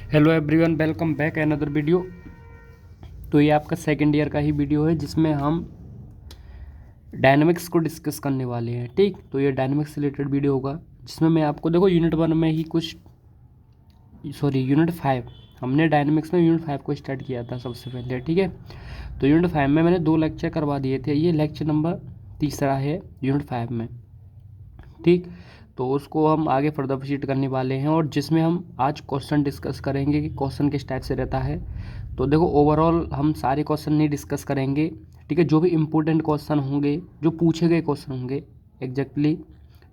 Hello everyone, welcome back another video. तो ये आपका सेकंड ईयर का ही वीडियो है जिसमें हम डायनामिक्स को डिस्कस करने वाले हैं। ठीक, तो ये डायनामिक्स से रिलेटेड वीडियो होगा जिसमें मैं आपको देखो यूनिट 1 में ही यूनिट 5 हमने डायनामिक्स में यूनिट 5 को स्टार्ट किया था सबसे पहले। ठीक है, तो यूनिट 5 में मैंने 2 लेक्चर करवा दिए थे। ये लेक्चर नंबर तीसरा है यूनिट 5 में। ठीक, तो उसको हम आगे फर्दर प्रोसीड करने वाले हैं और जिसमें हम आज क्वेश्चन डिस्कस करेंगे कि क्वेश्चन किस टाइप से रहता है। तो देखो, ओवरऑल हम सारे क्वेश्चन नहीं डिस्कस करेंगे। ठीक है, जो भी इम्पोर्टेंट क्वेश्चन होंगे, जो पूछे गए क्वेश्चन होंगे एग्जैक्टली,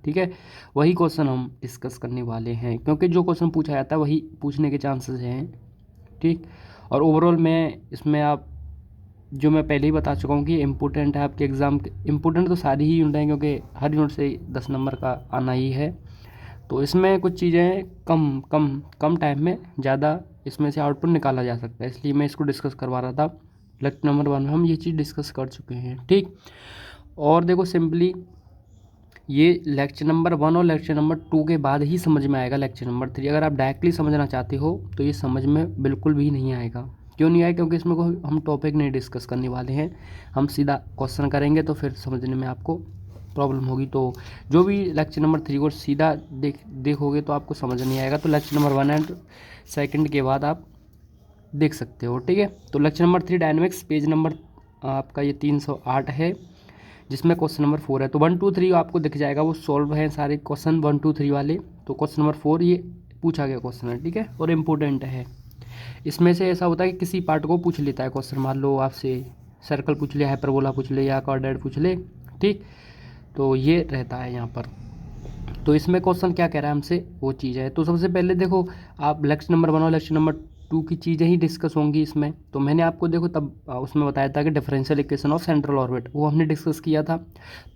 ठीक है, वही क्वेश्चन हम डिस्कस करने वाले हैं, क्योंकि जो क्वेश्चन पूछा जाता है वही पूछने के चांसेस हैं। ठीक, और ओवरऑल मैं इसमें आप जो मैं पहले ही बता चुका हूँ कि इम्पोर्टेंट है आपके एग्ज़ाम के। इम्पोर्टेंट तो सारी ही यूनिट हैं क्योंकि हर यूनिट से 10 नंबर का आना ही है। तो इसमें कुछ चीज़ें कम कम कम टाइम में ज़्यादा इसमें से आउटपुट निकाला जा सकता है, इसलिए मैं इसको डिस्कस करवा रहा था। लेक्चर नंबर 1 में हम ये चीज़ डिस्कस कर चुके हैं। ठीक, और देखो सिंपली ये लेक्चर नंबर 1 और लेक्चर नंबर 2 के बाद ही समझ में आएगा लेक्चर नंबर 3। अगर आप डायरेक्टली समझना चाहते हो तो ये समझ में बिल्कुल भी नहीं आएगा। क्यों नहीं आएगा? क्योंकि इसमें कोई हम टॉपिक नहीं डिस्कस करने वाले हैं, हम सीधा क्वेश्चन करेंगे, तो फिर समझने में आपको प्रॉब्लम होगी। तो जो भी लेक्चर नंबर 3 को सीधा देखोगे तो आपको समझ नहीं आएगा। तो लेक्चर नंबर 1 एंड सेकेंड के बाद आप देख सकते हो। ठीक है, तो lecture number 3 dynamics, page number आपका ये 308 है, जिसमें क्वेश्चन नंबर 4 है। तो 1 2 3 आपको दिख जाएगा, वो सॉल्व हैं सारे क्वेश्चन 1 2 3 वाले। तो क्वेश्चन नंबर 4 ये पूछा गया क्वेश्चन है। ठीक है, और इम्पोर्टेंट है। इसमें से ऐसा होता है कि किसी पार्ट को पूछ लेता है क्वेश्चन। मान लो आपसे सर्कल पूछ ले, हाइपरबोला पूछ ले या कॉर्डेड पूछ ले। ठीक, तो ये रहता है यहाँ पर। तो इसमें क्वेश्चन क्या कह रहा है हमसे, वो चीज़ है। तो सबसे पहले देखो, आप लेक्चर नंबर 1 और लेक्चर नंबर 2 की चीज़ें ही डिस्कस होंगी इसमें। तो मैंने आपको देखो तब उसमें बताया था कि differential equation of central orbit, वो हमने डिस्कस किया था।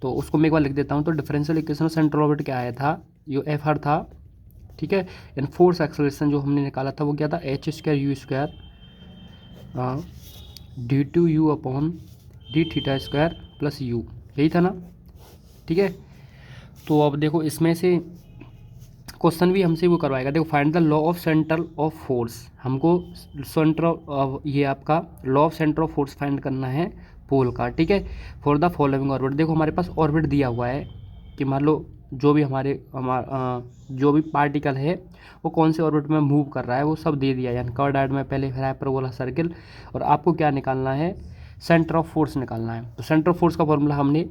तो उसको मैं एक बार लिख देता हूँ। तो differential equation of central orbit क्या आया था, यो एफ आर था। ठीक है, एंड फोर्स एक्सेलरेशन जो हमने निकाला था वो क्या था, h²u² d2u upon d θ² plus u, यही था ना। ठीक है, तो अब देखो इसमें से क्वेश्चन भी हमसे वो करवाएगा। देखो, find the law of centre of force, हमको सेंटर ये आपका law of centre of force find करना है पोल का। ठीक है, फॉर द फॉलोइंग ऑर्बिट। देखो हमारे पास ऑर्बिट दिया हुआ है कि मान लो जो भी जो भी पार्टिकल है वो कौन से ऑर्बिट में मूव कर रहा है, वो सब दे दिया, यानी कार्डाइड में पहले, फिर हाइपरबोला, सर्किल। और आपको क्या निकालना है, सेंटर ऑफ फोर्स निकालना है। तो सेंटर ऑफ फोर्स का फॉर्मूला हमने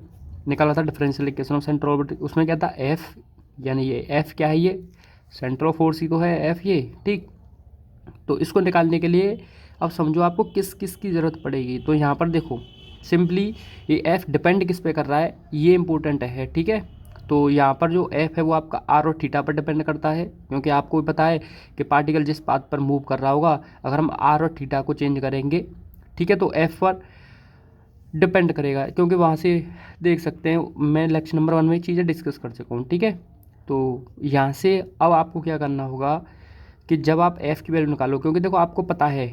निकाला था differential equation of centre orbit. उसमें क्या था, एफ, यानी ये एफ क्या है, ये सेंटर ऑफ फोर्स ही तो है एफ ये। ठीक, तो इसको निकालने के लिए अब समझो आपको किस किस की ज़रूरत पड़ेगी। तो यहाँ पर देखो सिंपली ये एफ डिपेंड किस पे कर रहा है, ये इंपॉर्टेंट है। ठीक है, तो यहाँ पर जो एफ है वो आपका आर और थीटा पर डिपेंड करता है, क्योंकि आपको भी पता है कि पार्टिकल जिस पाथ पर मूव कर रहा होगा, अगर हम आर और थीटा को चेंज करेंगे, ठीक है, तो एफ पर डिपेंड करेगा। क्योंकि वहाँ से देख सकते हैं, मैं लेक्चर नंबर 1 में चीज़ें डिस्कस कर चुका हूँ। ठीक है, तो यहाँ से अब आपको क्या करना होगा कि जब आप एफ़ की वैल्यू निकालो, क्योंकि देखो आपको पता है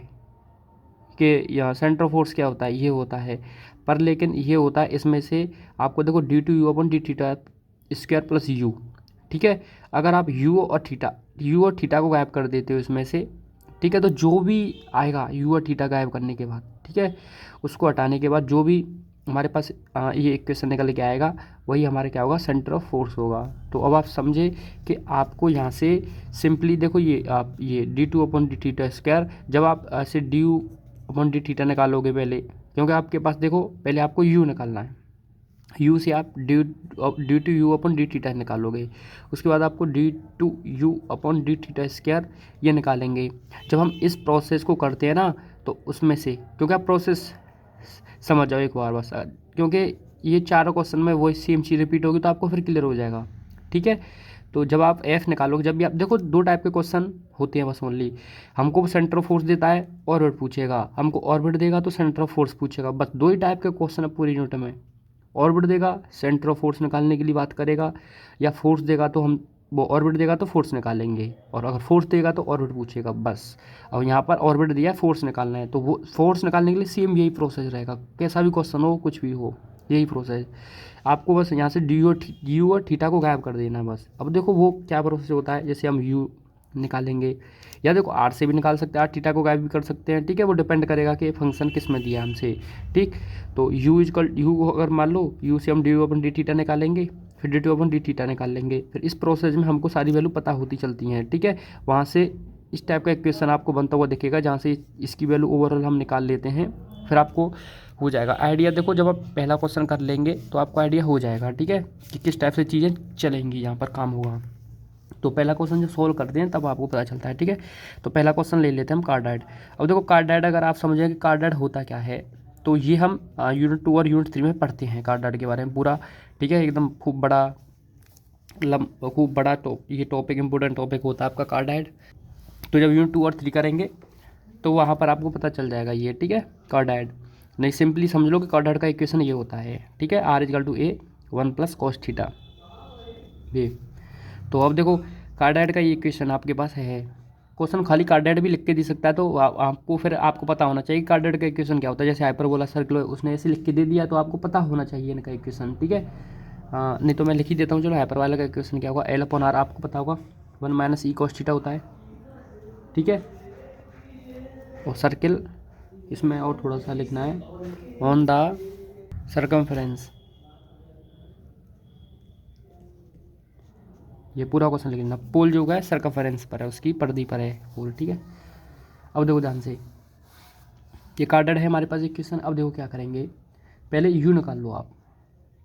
कि यहाँ सेंटर ऑफ फोर्स क्या होता है, ये होता है, पर लेकिन ये होता है इसमें से आपको देखो d2u upon d θ² plus u। ठीक है, अगर आप u और थीटा को गायब कर देते हो इसमें से, ठीक है, तो जो भी आएगा u और थीटा गायब करने के बाद, ठीक है, उसको हटाने के बाद जो भी हमारे पास ये इक्वेशन निकल के आएगा, वही हमारे क्या होगा, सेंटर ऑफ फोर्स होगा। तो अब आप समझे कि आपको यहाँ से सिंपली देखो, ये आप ये d2 अपॉन d θ², जब आप ऐसे du अपॉन d θ निकालोगे पहले, क्योंकि आपके पास देखो पहले आपको u निकालना है, u से आप d2u अपॉन d θ निकालोगे, उसके बाद आपको d2u अपॉन d θ² ये निकालेंगे। जब हम इस प्रोसेस को करते हैं ना, तो उसमें से, क्योंकि आप प्रोसेस समझ जाओ एक बार बस, क्योंकि ये चारों क्वेश्चन में वही सेम चीज़ रिपीट होगी तो आपको फिर क्लियर हो जाएगा। ठीक है, तो जब आप एफ निकालोगे, जब भी आप देखो 2 टाइप के क्वेश्चन होते हैं बस ओनली, हमको सेंटर ऑफ फोर्स देता है ऑर्बिट पूछेगा, हमको ऑर्बिट देगा तो सेंटर ऑफ फोर्स पूछेगा। बस 2 ही टाइप के क्वेश्चन है पूरी यूनिट में, ऑर्बिट देगा सेंटर ऑफ फोर्स निकालने के लिए बात करेगा, या फोर्स देगा तो हम वो ऑर्बिट देगा तो फोर्स निकालेंगे, और अगर फोर्स देगा तो ऑर्बिट पूछेगा बस। अब यहाँ पर ऑर्बिट दिया है, फोर्स निकालना है, तो वो फोर्स निकालने के लिए सेम यही प्रोसेस रहेगा, कैसा भी क्वेश्चन हो, कुछ भी हो, यही प्रोसेस। आपको बस यहाँ से डी और थीटा को गायब कर देना है बस। अब देखो वो क्या प्रोसेस होता है, जैसे हम निकालेंगे, या देखो आर से भी निकाल सकते हैं, आर थीटा को गायब भी कर सकते हैं, ठीक है। वो डिपेंड करेगा कि फंक्शन किस में दिया है हमसे, ठीक। तो यू अगर मान लो यू से हम डी अपन डी थीटा निकालेंगे, फिर डी टू अपन डी थीटा निकाल लेंगे, फिर इस प्रोसेस में हमको सारी वैल्यू पता होती चलती हैं, ठीक है। वहाँ से इस टाइप का इक्वेशन आपको बनता हुआ दिखेगा जहाँ से इसकी वैल्यू ओवरऑल हम निकाल लेते हैं, फिर आपको हो जाएगा आइडिया। देखो जब आप पहला क्वेश्चन कर लेंगे तो आपको आइडिया हो जाएगा, ठीक है, कि किस टाइप से चीज़ें चलेंगी, यहाँ पर काम होगा। तो पहला क्वेश्चन जब सोल्व करते हैं तब आपको पता चलता है, ठीक है। तो पहला क्वेश्चन ले लेते हैं हम कार्डाइड। अब देखो कार्डाइड अगर आप समझें कि कार्डाइड होता क्या है, तो ये हम यूनिट 2 और यूनिट 3 में पढ़ते हैं कार्डाइड के बारे में पूरा, ठीक है। एकदम खूब बड़ा ये टॉपिक इंपॉर्टेंट टॉपिक होता है आपका कार्डाइड। तो जब यूनिट 2 और 3 करेंगे तो वहाँ पर आपको पता चल जाएगा ये, ठीक है, कार्डाइड। नहीं सिंपली समझ लो कि कार्डाइड का इक्वेशन ये होता है, ठीक है, R equal to A 1 plus cos theta B. तो अब देखो कार्डाइड का ये इक्वेशन आपके पास है, क्वेश्चन खाली कार्डाइड भी लिख के दे सकता है, तो आपको फिर आपको पता होना चाहिए कार्डाइड का इक्वेशन क्या होता है। जैसे हाइपरबोला सर्कल उसने ऐसे लिख के दे दिया तो आपको पता होना चाहिए इनका इक्वेशन, ठीक है। नहीं तो मैं लिख ही देता हूँ, चलो हाइपरबोला का इक्वेशन क्या होगा, एल अपॉन आर आपको पता होगा 1 माइनस ई कॉस थीटा होता है, ठीक है। और सर्किल इसमें और थोड़ा सा लिखना है, ऑन द सर्कमफ्रेंस, ये पूरा क्वेश्चन लिख लेना। पोल जो है सर्कमफ्रेंस पर है, उसकी परिधि पर है पोल, ठीक है। अब देखो ध्यान से, ये कार्डेड है हमारे पास इक्वेशन। अब देखो क्या करेंगे, पहले यू निकाल लो आप,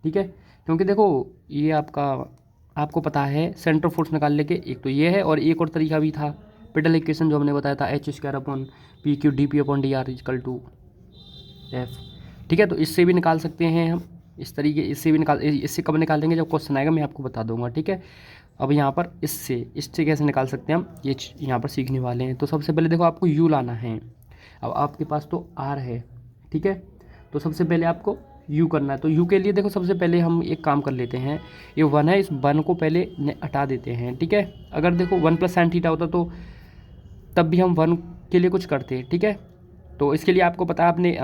ठीक है, क्योंकि देखो ये आपको पता है सेंटर फोर्स निकालने के एक तो ये है, और एक और तरीका भी था पेडल इक्वेशन जो हमने बताया था, H square upon P Q D P upon D R equal to F, ठीक है। तो इससे भी निकाल सकते हैं हम, इस तरीके इससे कब निकालेंगे, जब क्वेश्चन आएगा मैं आपको बता दूंगा, ठीक है। अब यहाँ पर इससे कैसे निकाल सकते हैं हम, ये यहाँ पर सीखने वाले हैं। तो सबसे पहले देखो आपको यू लाना है। अब आपके पास तो आर है, ठीक है, तो सबसे पहले आपको यू करना है। तो यू के लिए देखो सबसे पहले हम एक काम कर लेते हैं, ये 1 है, इस 1 को पहले हटा देते हैं, ठीक है। अगर देखो 1 प्लस साइन थीटा होता तो तब भी हम 1 के लिए कुछ करते, ठीक है। तो इसके लिए आपको पता है, आपने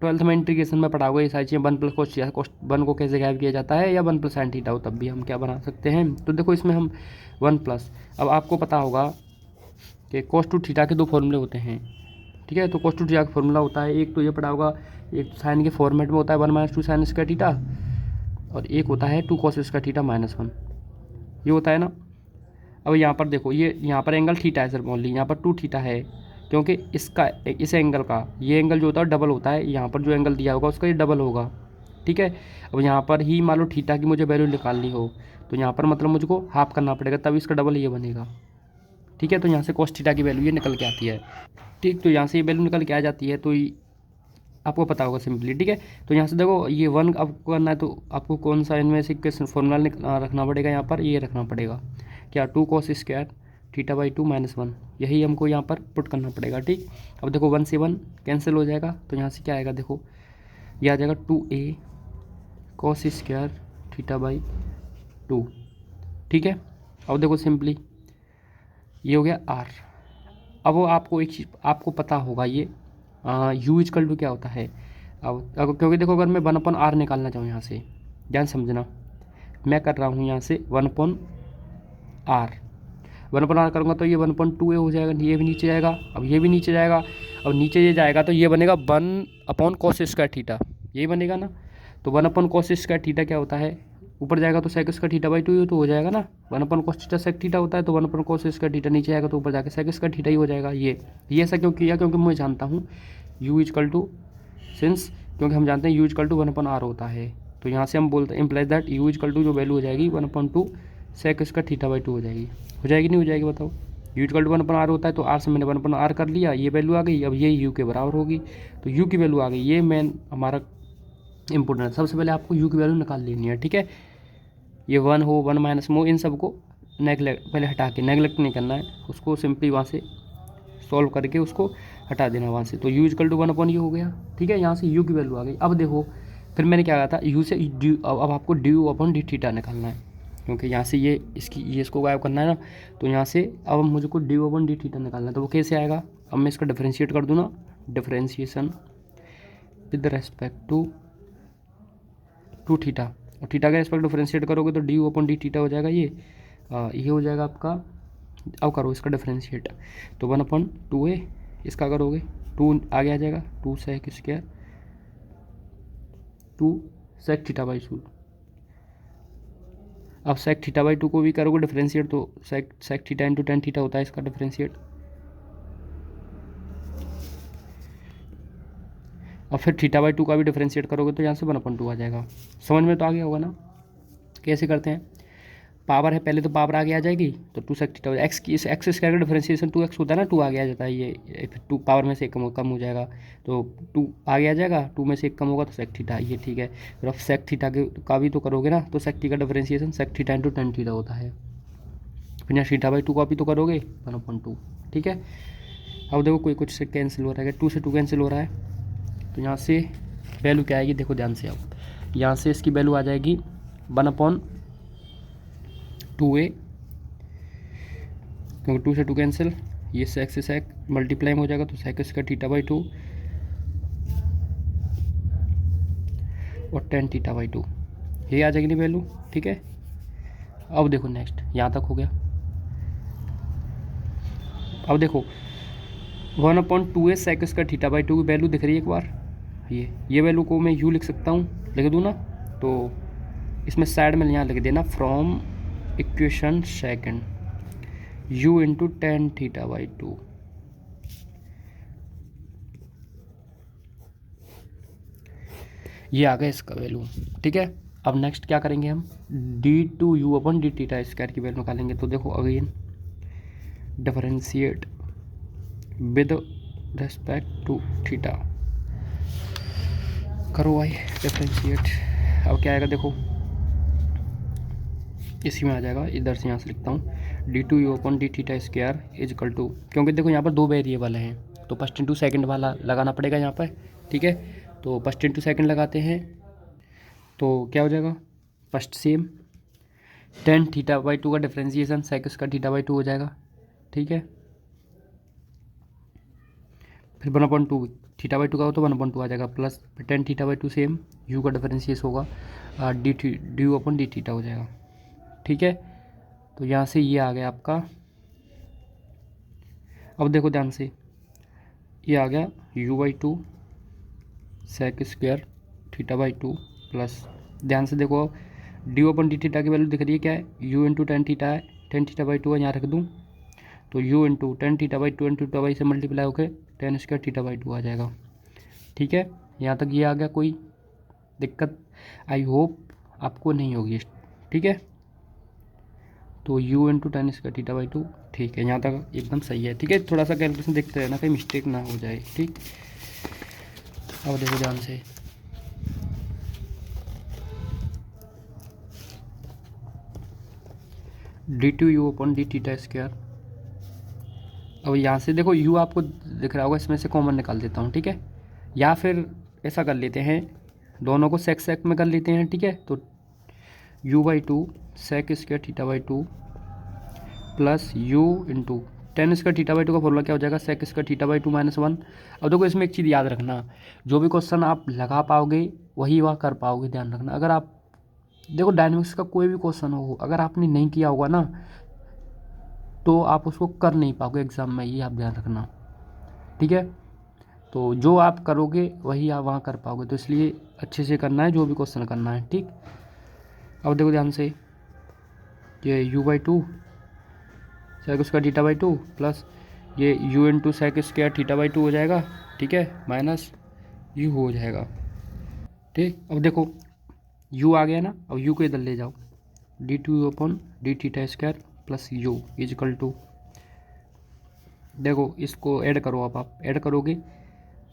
12th में इंटीग्रेशन में पढ़ा होगा ये सारी चीज़ें, 1 प्लस कोस 1 को कैसे गायब किया जाता है, या 1 प्लस साइन थीटा हो तब भी हम क्या बना सकते हैं। तो देखो इसमें हम 1 प्लस, अब आपको पता होगा कि कोस टू थीटा के 2 फॉर्मूले होते हैं, ठीक है। तो कोस टू थीटा का फॉर्मूला होता है, एक तो ये पढ़ा होगा, एक साइन के फॉर्मेट में होता है 1 माइनस 2 साइन स्क्वायर थीटा, और एक होता है 2 कॉस स्क्वायर थीटा माइनस 1, ये होता है ना। अब यहाँ पर देखो ये यहाँ पर एंगल थीटा है सिर्फ ओनली, यहाँ पर 2 थीटा है, क्योंकि इस एंगल का ये एंगल जो होता है डबल होता है, यहाँ पर जो एंगल दिया होगा उसका ये डबल होगा, ठीक है। अब यहाँ पर ही मान लो थीटा की मुझे वैल्यू निकालनी हो, तो यहाँ पर मतलब मुझको हाफ करना पड़ेगा, तब इसका डबल ये बनेगा, ठीक है। तो यहाँ से कॉस थीटा की वैल्यू ये निकल के आती है, ठीक। तो यहाँ से ये वैल्यू निकल के आ जाती है, तो आपको पता होगा सिंपली, ठीक है। तो यहाँ से देखो ये 1 आपको करना है, तो आपको कौन सा इनमें से फॉर्मूला रखना पड़ेगा, यहाँ पर ये रखना पड़ेगा क्या, 2 cos square theta by 2 minus 1, यही हमको यहाँ पर पुट करना पड़ेगा, ठीक। अब देखो 1 से 1 कैंसिल हो जाएगा, तो यहाँ से क्या आएगा, देखो ये आ जाएगा 2a cos square theta by 2, ठीक है। अब देखो सिंपली ये हो गया r। अब वो आपको एक चीज़ आपको पता होगा, ये u इजकल टू क्या होता है। अब क्योंकि देखो अगर मैं 1 अपॉन r निकालना चाहूँ, यहाँ से ध्यान समझना, मैं कर रहा हूँ यहाँ से 1 अपॉन r करूँगा तो ये 1.2a हो जाएगा, ये भी नीचे जाएगा, अब ये भी नीचे जाएगा, अब नीचे ये जाएगा तो ये बनेगा 1 अपॉन कॉस स्क्वायर थीटा, यही बनेगा ना। तो 1 अपॉन कॉस स्क्वायर थीटा क्या होता है, ऊपर जाएगा तो सेक स्क्वायर थीटा बाई 2 तो हो जाएगा ना, 1 upon cos theta sec theta होता है, तो 1 अपॉन कॉस स्क्वायर थीटा नीचे आएगा तो ऊपर जाकर सेक स्क्वायर थीटा ही हो जाएगा। ये ऐसा क्यों किया, क्योंकि मैं जानता हूँ u इजकल टू क्योंकि हम जानते हैं u equal to 1 upon r होता है, तो यहाँ से हम बोलते हैं implies that u equal to जो वैल्यू हो जाएगी 1/2 सेक स्क्वायर थीटा बाई 2 हो जाएगी नहीं हो जाएगी, बताओ। u इक्वल टू 1/r होता है, तो r से मैंने 1/r कर लिया, ये वैल्यू आ गई, अब ये u के बराबर होगी, तो u की वैल्यू आ गई, ये मेन हमारा इंपॉर्टेंट है। सबसे पहले आपको u की वैल्यू निकाल लेनी है, ठीक है। ये 1 हो 1 माइनस में हो, इन सबको पहले हटा के नेगलेक्ट नहीं करना है, उसको सिंपली वहाँ से सॉल्व करके उसको हटा देना वहाँ से। तो u इक्वल टू 1/u हो गया, ठीक है। यहाँ से u की वैल्यू आ गई। अब देखो फिर मैंने क्या कहा था, u से डी, अब आपको ड्यू अपॉन डी थीटा निकालना है, क्योंकि यहाँ से ये इसको गायब करना है ना, तो यहाँ से अब मुझको ड्यू अपॉन डी थीटा निकालना है। तो वो कैसे आएगा, अब मैं इसका डिफरेंशिएट कर दूँ ना, differentiation with respect to theta, और थीटा का रेस्पेक्ट डिफरेंशिएट करोगे तो ड्यू अपॉन डी थीटा हो जाएगा, ये हो जाएगा आपका अब करो इसका डिफरेंशिएट, तो 1/2a, इसका करोगे 2 आगे आ जाएगा, 2 sec square 2 sec theta by 2। अब सेक थीटा बाई 2 को भी करोगे डिफरेंशिएट, तो sec theta into tan theta होता है इसका डिफरेंशिएट। अब फिर थीटा बाई 2 का भी डिफरेंशिएट करोगे तो यहाँ से 1/2 आ जाएगा। समझ में तो आ गया होगा ना कैसे करते हैं। पावर है पहले तो पावर आगे आ जाएगी, तो 2 सेक थीटा एक्स की, इस एक्स स्क्वायर का डिफरेंशिएशन 2x होता है ना, 2 आगे आ जाता है, ये फिर 2 पावर में से एक कम हो जाएगा, तो 2 आगे आ जाएगा, 2 में से एक कम होगा तो सेक थीटा, ये ठीक है। फिर अब सेक थीटा का भी तो करोगे ना, तो सेक थीटा का differentiation sec theta into tan theta होता है। फिर यहाँ थीटा बाई 2 का भी तो करोगे 1/2, ठीक है। अब देखो कोई कुछ से कैंसिल हो रहा है, 2 से 2 कैंसिल हो रहा है, तो यहाँ से वैल्यू क्या आएगी देखो ध्यान से। अब यहाँ से इसकी वैल्यू आ जाएगी 1/2a, क्योंकि 2 से 2 कैंसिल, ये सेक से सेक मल्टीप्लाई हो जाएगा, तो सेक इसका थीटा बाई 2 और टेन थीटा बाई 2, ये आ जाएगी वैल्यू, ठीक है। अब देखो नेक्स्ट यहाँ तक हो गया। अब देखो 1/2a सेक इसका थीटा बाई 2 की वैल्यू दिख रही है एक बार, ये वैल्यू को मैं यू लिख सकता हूँ, लिख दूँ ना, तो इसमें साइड में यहाँ लिख देना from equation second u into tan theta by 2। ये आ गया इसका वैल्यू, ठीक है। अब नेक्स्ट क्या करेंगे हम, d/u/d थीटा स्क्वायर की वैल्यू निकालेंगे। तो देखो again differentiate with respect to theta, करो भाई डिफरेंशिएट। अब क्या आएगा देखो, इसी में आ जाएगा, इधर से यहाँ से लिखता हूँ d/u/d theta square is equal to, क्योंकि देखो यहाँ पर 2 वेरिएबल हैं, तो फर्स्ट इंटू सेकंड वाला लगाना पड़ेगा यहाँ पर, ठीक है। तो फर्स्ट इंटू सेकंड लगाते हैं, तो क्या हो जाएगा, first sem tan theta by 2 का डिफरेंशिएशन सेक इसका थीटा बाई 2 हो जाएगा, ठीक है। फिर 1/2 थीटा बाई 2 का हो तो 1/2 आ जाएगा, plus tan theta by 2 same you का डिफरेंशिएशन होगा d/d थीटा हो जाएगा, ठीक है। तो यहाँ से ये आ गया आपका। अब देखो ध्यान से, ये आ गया u/2 sec square theta by 2 plus, ध्यान से देखो d/d थीटा की वैल्यू दिख रही है क्या है, u इंटू टेन थीटा है, टेन थीटा बाई 2 है, यहाँ रख दूँ, तो u into tan theta by 2 into theta by से मल्टीप्लाई होकर टेन स्क्वायर थीटा बाई 2 आ जाएगा, ठीक है। यहाँ तक ये आ गया, कोई दिक्कत आई होप आपको नहीं होगी, ठीक है। तो u into tan square theta by 2, ठीक है, यहाँ तक एकदम सही है, ठीक है। थोड़ा सा कैलकुलेशन देखते रहना, कहीं मिस्टेक ना हो जाए, ठीक। अब देखो ध्यान से, d/u/d थीटा स्क्वायर। अब यहाँ से देखो u आपको दिख रहा होगा, इसमें से कॉमन निकाल देता हूँ, ठीक है। या फिर ऐसा कर लेते हैं, दोनों को सेक सेक में कर लेते हैं, ठीक है। तो u/2 sec square theta by 2 plus u into tan square theta by 2 का फॉर्मूला क्या हो जाएगा, सेक स्क्वायर थीटा बाई 2 -1। अब देखो इसमें एक चीज़ याद रखना, जो भी क्वेश्चन आप लगा पाओगे वही वह कर पाओगे, ध्यान रखना। अगर आप देखो डायनेमिक्स का कोई भी क्वेश्चन हो, अगर आपने नहीं किया होगा ना, तो आप उसको कर नहीं पाओगे एग्ज़ाम में, ये आप ध्यान रखना, ठीक है। तो जो आप करोगे वही आप वहाँ कर पाओगे, तो इसलिए अच्छे से करना है जो भी क्वेश्चन करना है, ठीक। अब देखो ध्यान से, ये u/2 sec square theta by 2 plus ये u into sec square theta by 2 हो जाएगा, ठीक है, माइनस u हो जाएगा, ठीक। अब देखो u आ गया ना, अब u को इधर ले जाओ, d/d theta square plus u is equal to, देखो इसको ऐड करो, आप ऐड करोगे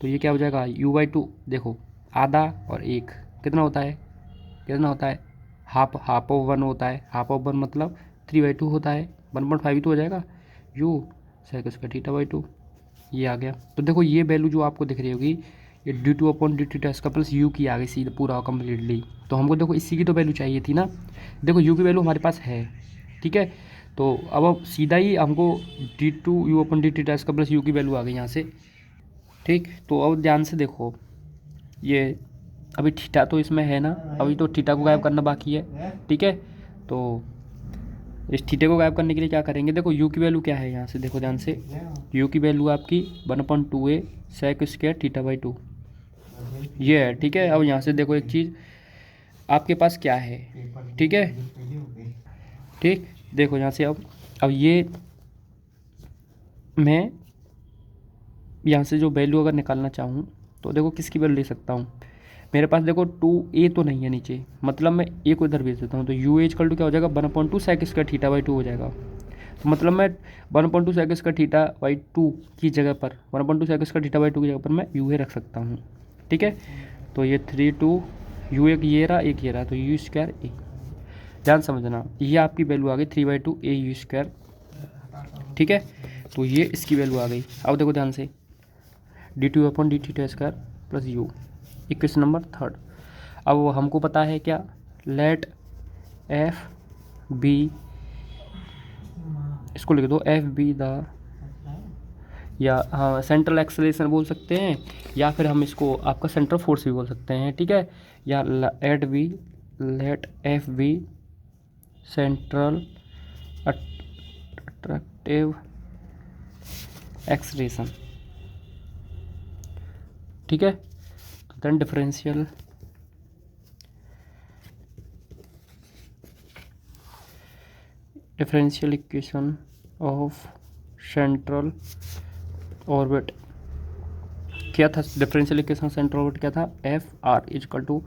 तो ये क्या हो जाएगा, u/2 देखो आधा और एक कितना होता है, कितना होता है, हाफ ऑफ 1 होता है, हाफ ऑफ 1 मतलब 3/2 होता है, 1/5 ही तो हो जाएगा, u sec square theta by 2, ये आ गया। तो देखो ये वैल्यू जो आपको दिख रही होगी, ये d/d थीटा इसका प्लस u की आ गई सीधा पूरा कम्प्लीटली। तो हमको देखो इसी की तो वैल्यू चाहिए थी ना, देखो u की वैल्यू हमारे पास है, ठीक है। तो अब सीधा ही हमको d/d थीटा इसका प्लस u की वैल्यू आ गई यहाँ से, ठीक। तो अब ध्यान से देखो, ये अभी थीटा तो इसमें है ना, अभी तो थीटा को गायब करना बाकी है, ठीक है। तो इस थीटे को गायब करने के लिए क्या करेंगे, देखो यू की वैल्यू क्या है, यहाँ से देखो ध्यान से, यू की वैल्यू आपकी 1/2a sec स्क्वायर θ/2 ये है, ठीक है। अब यहाँ से देखो एक चीज़ आपके पास क्या है, ठीक है, ठीक, देखो यहाँ से अब ये मैं यहाँ से जो वैल्यू अगर निकालना चाहूँ तो देखो किसकी वैल्यू ले सकता हूँ, मेरे पास देखो 2a तो नहीं है नीचे, मतलब मैं a को इधर भेज देता हूँ, तो यू एज कल टू क्या हो जाएगा 1/2 sec स्क्वायर θ/2 हो जाएगा। तो मतलब मैं 1/2 sec स्क्वायर θ/2 की जगह पर 1/2 sec स्क्वायर θ/2 की जगह पर मैं यू ए रख सकता हूँ, ठीक है। तो ये 3/2 यू एक ये रहा, एक ये रहा, तो यू स्क्वायर ए, ध्यान समझना, ये आपकी वैल्यू आ गई 3/2 ए यू स्क्वायर, ठीक है। तो ये इसकी वैल्यू आ गई। अब देखो ध्यान से d2/dθ² plus you, equation number 3। अब हमको पता है क्या, लेट एफ बी, इसको लिख दो एफ बी द, या हाँ सेंट्रल एक्सेलरेशन बोल सकते हैं, या फिर हम इसको आपका सेंट्रल फोर्स भी बोल सकते हैं, ठीक है। या let F be central attractive acceleration, ठीक है। तो then differential equation of central orbit क्या था, डिफरेंशियल इक्वेशन सेंट्रल ऑर्बिट क्या था, F R equal to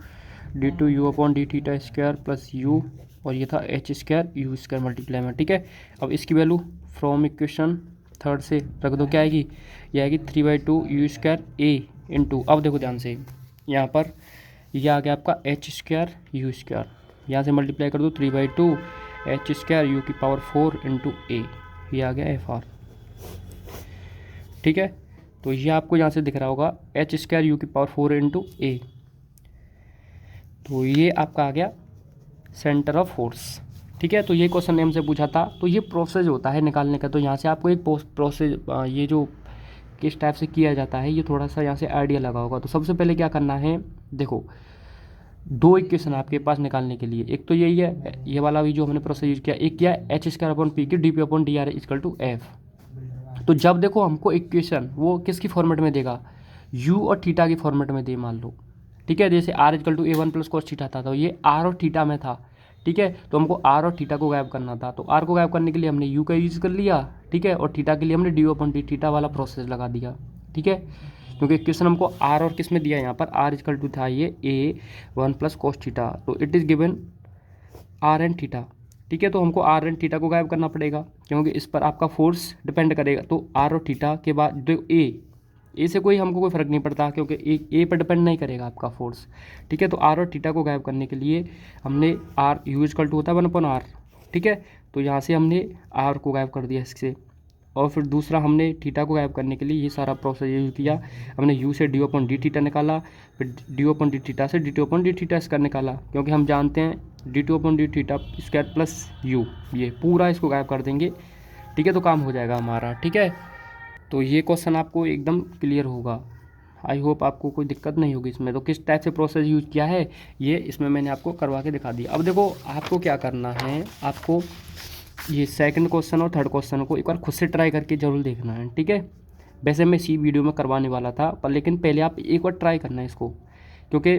d2u/dθ² plus u, और ये था H square u square multiply में, ठीक है। अब इसकी वैल्यू फ्रॉम इक्वेशन 3 से रख दो, क्या आएगी, ये आएगी 3/2 यू स्क्वायर ए इंटू, अब देखो ध्यान से यहाँ पर ये आ गया आपका एच स्क्वायर यू स्क्वायर, यहाँ से मल्टीप्लाई कर दो 3/2 एच स्क्वायर यू की पावर 4 इंटू ए, ये आ गया एफ आर, ठीक है। तो ये आपको यहाँ से दिख रहा होगा एच स्क्वायर यू की पावर 4 इंटू ए, तो ये आपका आ गया सेंटर ऑफ फोर्स, ठीक है। तो ये क्वेश्चन ने हमसे पूछा था, तो ये प्रोसेस होता है निकालने का। तो यहाँ से आपको एक प्रोसेस ये जो किस टाइप से किया जाता है ये थोड़ा सा यहाँ से आइडिया लगा होगा। तो सबसे पहले क्या करना है, देखो 2 इक्वेशन आपके पास निकालने के लिए, एक तो यही है, ये वाला भी जो हमने प्रोसेस यूज किया, एक किया h²/p की dp/dr इक्वल टू f। तो जब देखो हमको इक्वेशन वो किसकी फॉर्मेट में देगा, u और थीटा की फॉर्मेट में दे मान लो, ठीक है। जैसे r equal to a1 plus cos theta था, तो ये r और थीटा में था, ठीक है। तो हमको r और थीटा को गायब करना था, तो r को गायब करने के लिए हमने u का यूज कर लिया, ठीक है, और थीटा के लिए हमने d/dθ वाला प्रोसेस लगा दिया, ठीक है। क्योंकि क्वेश्चन हमको r और किस में दिया, यहाँ पर r इक्वल टू था ये a1 प्लस cos थीटा, तो it is given r and theta, ठीक है। तो हमको r एंड थीटा को गायब करना पड़ेगा, क्योंकि इस पर आपका फोर्स डिपेंड करेगा। तो r और थीटा के बाद जो ए से कोई हमको कोई फ़र्क नहीं पड़ता, क्योंकि ए पर डिपेंड नहीं करेगा आपका फोर्स, ठीक है। तो r और थीटा को गायब करने के लिए हमने r यू इक्वल टू होता है 1/r, ठीक है। तो यहाँ से हमने r को गायब कर दिया इससे, और फिर दूसरा हमने थीटा को गायब करने के लिए ये सारा प्रोसेस यूज किया, हमने u से d/dθ निकाला, फिर d/dθ से d/dθ स्क्वायर निकाला, क्योंकि हम जानते हैं d/dθ स्क्वायर प्लस u, ये पूरा इसको गायब कर देंगे, ठीक है। तो काम हो जाएगा हमारा, ठीक है। तो ये क्वेश्चन आपको एकदम क्लियर होगा, आई होप आपको कोई दिक्कत नहीं होगी इसमें। तो किस टाइप से प्रोसेस यूज किया है ये इसमें मैंने आपको करवा के दिखा दिया। अब देखो आपको क्या करना है, आपको ये सेकंड क्वेश्चन और थर्ड क्वेश्चन को एक बार खुद से ट्राई करके ज़रूर देखना है, ठीक है। वैसे मैं इसी वीडियो में करवाने वाला था, पर लेकिन पहले आप एक बार ट्राई करना है इसको, क्योंकि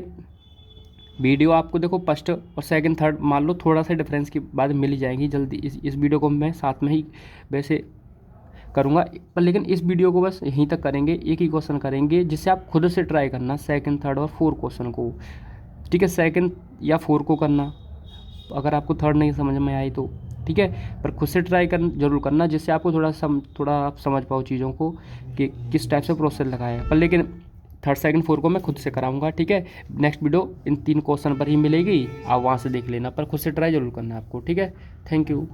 वीडियो आपको देखो फर्स्ट और सेकंड थर्ड मान लो थोड़ा सा डिफरेंस की बात मिल ही जाएगी जल्दी। इस वीडियो को मैं साथ में ही वैसे करूँगा, पर लेकिन इस वीडियो को बस यहीं तक करेंगे, एक ही क्वेश्चन करेंगे, जिससे आप खुद से ट्राई करना सेकंड थर्ड और फोर्थ क्वेश्चन को, ठीक है। सेकंड या फोर्थ को करना, अगर आपको थर्ड नहीं समझ में आई तो ठीक है, पर खुद से ट्राई जरूर करना, जिससे आपको थोड़ा आप समझ पाओ चीज़ों को कि किस टाइप से प्रोसेस लगाया है। पर लेकिन थर्ड सेकंड फोर्थ को मैं खुद से कराऊंगा, ठीक है। नेक्स्ट वीडियो इन 3 क्वेश्चन पर ही मिलेगी, आप वहाँ से देख लेना, पर खुद से ट्राई जरूर करना आपको, ठीक है। Thank you.